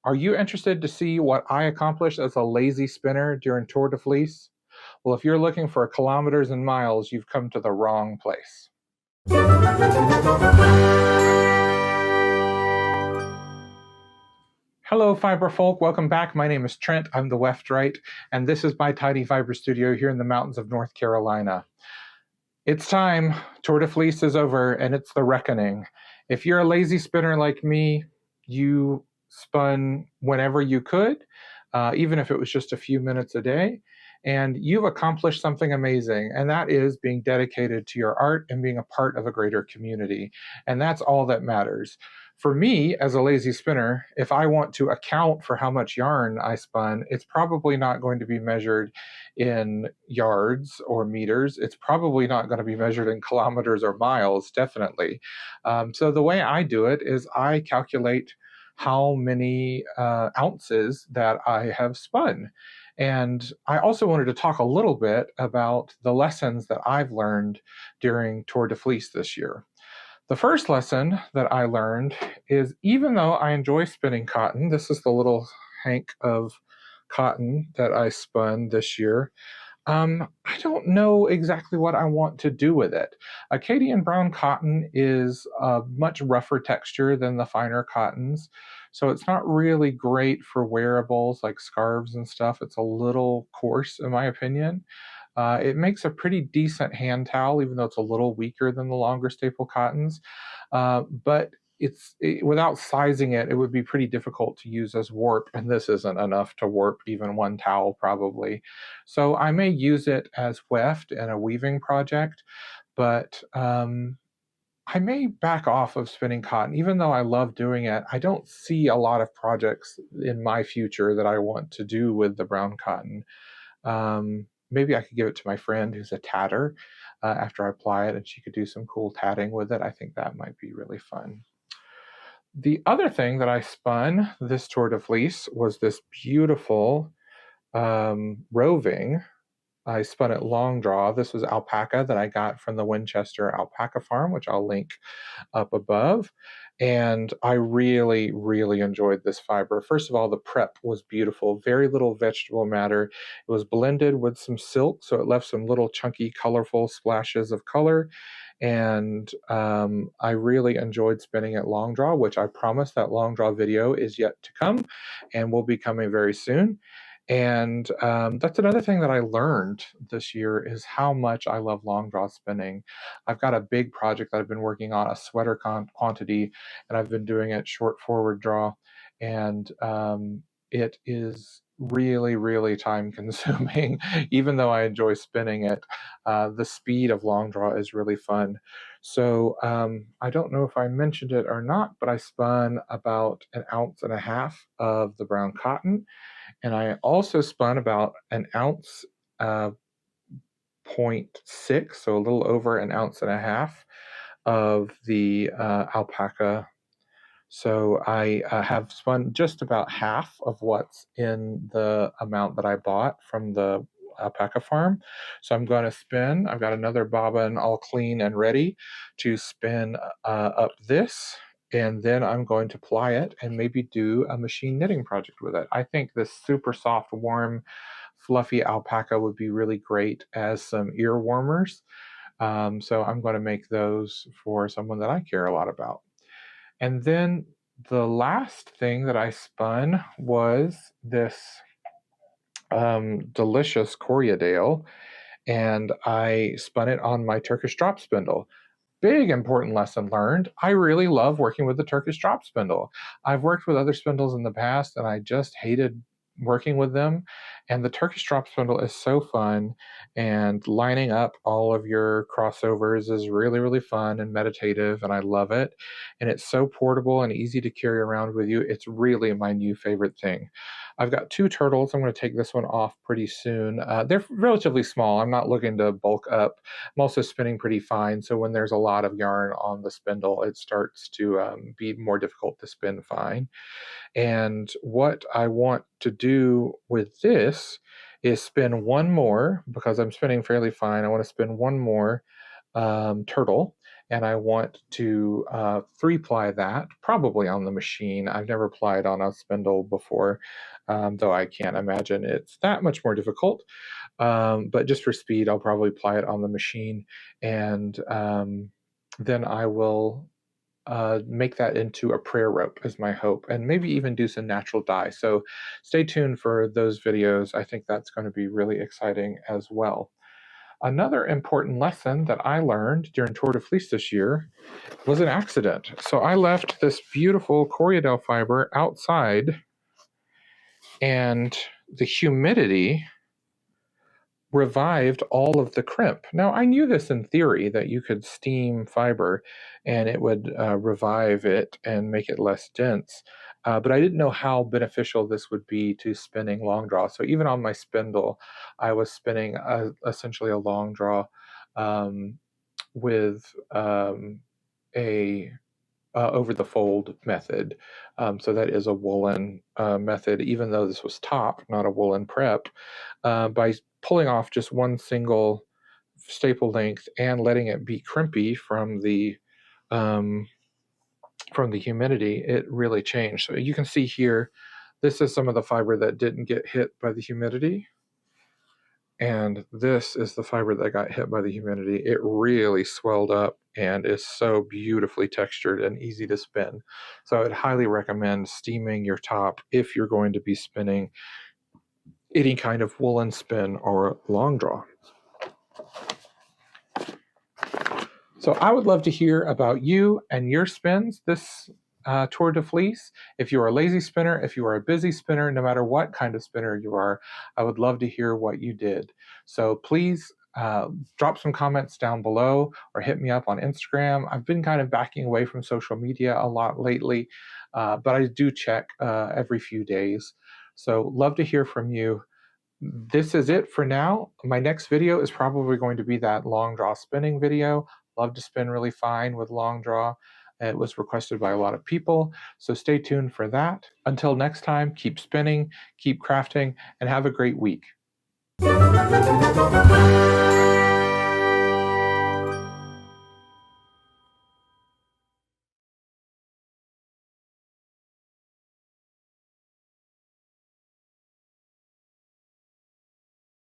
Are you interested to see what I accomplished as a lazy spinner during Tour de Fleece? Well, if you're looking for kilometers and miles, you've come to the wrong place. Hello, fiber folk. Welcome back. My name is Trent. I'm the Weft Wright, and this is my tiny fiber studio here in the mountains of North Carolina. It's time. Tour de Fleece is over, and it's the reckoning. If you're a lazy spinner like me, you spun whenever you could, even if it was just a few minutes a day, and you've accomplished something amazing, and that is being dedicated to your art and being a part of a greater community. And that's all that matters. For me, as a lazy spinner, if I want to account for how much yarn I spun, it's probably not going to be measured in yards or meters. It's probably not going to be measured in kilometers or miles, definitely. So the way I do it is I calculate how many ounces that I have spun. And I also wanted to talk a little bit about the lessons that I've learned during Tour de Fleece this year. The first lesson that I learned is, even though I enjoy spinning cotton, this is the little hank of cotton that I spun this year, I don't know exactly what I want to do with it. Acadian Brown Cotton is a much rougher texture than the finer cottons, so it's not really great for wearables like scarves and stuff. It's a little coarse, in my opinion. It makes a pretty decent hand towel, even though it's a little weaker than the longer staple cottons. But without sizing it, it would be pretty difficult to use as warp, and this isn't enough to warp even one towel probably. So I may use it as weft in a weaving project, but I may back off of spinning cotton. Even though I love doing it, I don't see a lot of projects in my future that I want to do with the brown cotton. Maybe I could give it to my friend who's a tatter after I apply it, and she could do some cool tatting with it. I think that might be really fun. The other thing that I spun this Tour de Fleece was this beautiful roving. I spun it long draw. This was alpaca that I got from the Winchester alpaca farm, which I'll link up above. And I really, really enjoyed this fiber. First of all, the prep was beautiful. Very little vegetable matter. It was blended with some silk, so it left some little chunky, colorful splashes of color. And I really enjoyed spinning it long draw, which I promise that long draw video is yet to come and will be coming very soon. And that's another thing that I learned this year, is how much I love long draw spinning. I've got a big project that I've been working on, a sweater quantity, and I've been doing it short forward draw. And it is really, really time consuming. Even though I enjoy spinning it, the speed of long draw is really fun. So I don't know if I mentioned it or not, but I spun about 1.5 ounces of the brown cotton. And I also spun about 1 ounce, 0.6, so a little over 1.5 ounces of the alpaca. So I have spun just about half of what's in the amount that I bought from the alpaca farm. So I'm going to spin. I've got another bobbin all clean and ready to spin up this. And then I'm going to ply it and maybe do a machine knitting project with it. I think this super soft, warm, fluffy alpaca would be really great as some ear warmers. So I'm going to make those for someone that I care a lot about. And then the last thing that I spun was this delicious Corriedale, and I spun it on my Turkish Drop Spindle. Big important lesson learned. I really love working with the Turkish Drop Spindle. I've worked with other spindles in the past, and I just hated working with them. And the Turkish Drop Spindle is so fun, and lining up all of your crossovers is really, really fun and meditative, and I love it. And it's so portable and easy to carry around with you. It's really my new favorite thing. I've got 2 turtles. I'm going to take this one off pretty soon. They're relatively small. I'm not looking to bulk up. I'm also spinning pretty fine, so when there's a lot of yarn on the spindle, it starts to be more difficult to spin fine. And what I want to do with this is spin one more, because I'm spinning fairly fine. I want to spin one more turtle, and I want to 3-ply that, probably on the machine. I've never plied on a spindle before, though I can't imagine it's that much more difficult. But just for speed, I'll probably ply it on the machine, and then I will make that into a prayer rope is my hope, and maybe even do some natural dye. So stay tuned for those videos. I think that's going to be really exciting as well. Another important lesson that I learned during Tour de Fleece this year was an accident. So I left this beautiful Corriedale fiber outside, and the humidity revived all of the crimp. Now, I knew this in theory, that you could steam fiber and it would revive it and make it less dense, but I didn't know how beneficial this would be to spinning long draw. So even on my spindle, I was spinning essentially a long draw with a over the fold method. So that is a woolen method, even though this was top, not a woolen prep. By pulling off just one single staple length and letting it be crimpy from the humidity, it really changed. So you can see here, this is some of the fiber that didn't get hit by the humidity. And this is the fiber that got hit by the humidity. It really swelled up and is so beautifully textured and easy to spin. So I'd highly recommend steaming your top if you're going to be spinning any kind of woolen spin or long draw. So I would love to hear about you and your spins this Tour de Fleece. If you are a lazy spinner, if you are a busy spinner, no matter what kind of spinner you are, I would love to hear what you did. So please drop some comments down below or hit me up on Instagram. I've been kind of backing away from social media a lot lately, but I do check every few days. So love to hear from you. This is it for now. My next video is probably going to be that long draw spinning video. Love to spin really fine with long draw. It was requested by a lot of people, so stay tuned for that. Until next time, keep spinning, keep crafting, and have a great week.